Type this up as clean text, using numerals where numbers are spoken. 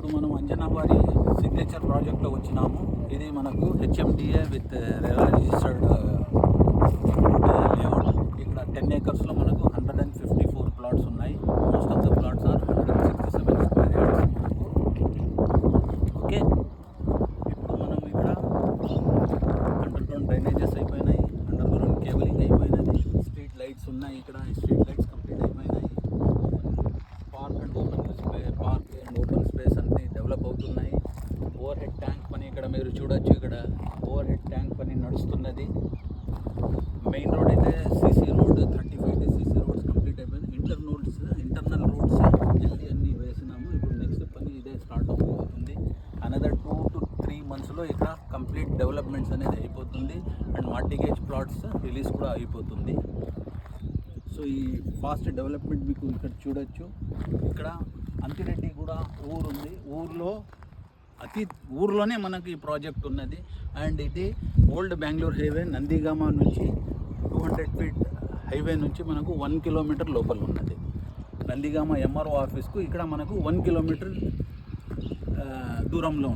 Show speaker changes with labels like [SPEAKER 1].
[SPEAKER 1] ఇప్పుడు మనం అంజనాబారి సిగ్నేచర్ ప్రాజెక్ట్లో వచ్చినాము. ఇది మనకు హెచ్ఎండిఏ విత్ రిజిస్టర్డ్ లేఅవుట్. ఇక్కడ 10 acres మనకు 154 ప్లాట్స్ ఉన్నాయి. Most of the plots are 167 square yards మనకు. ఓకే, ఇప్పుడు మనం ఇక్కడ అండర్గ్రౌండ్ డ్రైనేజెస్ అయిపోయినాయి, అండర్గ్రౌండ్ కేబులింగ్ అయిపోయినది, స్ట్రీట్ లైట్స్ ఉన్నాయి. ఇక్కడ స్ట్రీట్ లైట్స్ కంప్లీట్ అయిపోయినాయి. పార్క్ అండ్ ఓపెన్ స్పేస్ అన్నీ డెవలప్ అవుతున్నాయి. ఓవర్ హెడ్ ట్యాంక్ పని ఇక్కడ మీరు చూడొచ్చు. ఇక్కడ ఓవర్ హెడ్ ట్యాంక్ పని నడుస్తున్నది. మెయిన్ రోడ్ అయితే CC road 35 CC roads complete అయిపోయింది. ఇంటర్నల్ రోడ్స్ జల్దీ అన్నీ వేసినాము. ఇప్పుడు నెక్స్ట్ పని ఇదే స్టార్ట్ అవుతుంది. అనదర్ 2 to 3 monthsలో ఇక్కడ కంప్లీట్ డెవలప్మెంట్స్ అనేది అయిపోతుంది. అండ్ మార్టిగేజ్ ప్లాట్స్ రిలీజ్ కూడా అయిపోతుంది. సో ఈ ఫాస్ట్ డెవలప్మెంట్ మీకు ఇక్కడ చూడొచ్చు. ఇక్కడ అంతిరెడ్డి కూడా ఊరుంది. ఊర్లోనే మనకి ఈ ప్రాజెక్ట్ ఉన్నది. అండ్ ఇది ఓల్డ్ బెంగళూరు హైవే నందిగామ నుంచి 200 feet హైవే నుంచి మనకు 1 kilometer లోపల ఉన్నది. నందిగామ ఎంఆర్ఓ ఆఫీస్కు ఇక్కడ మనకు 1 kilometer దూరంలో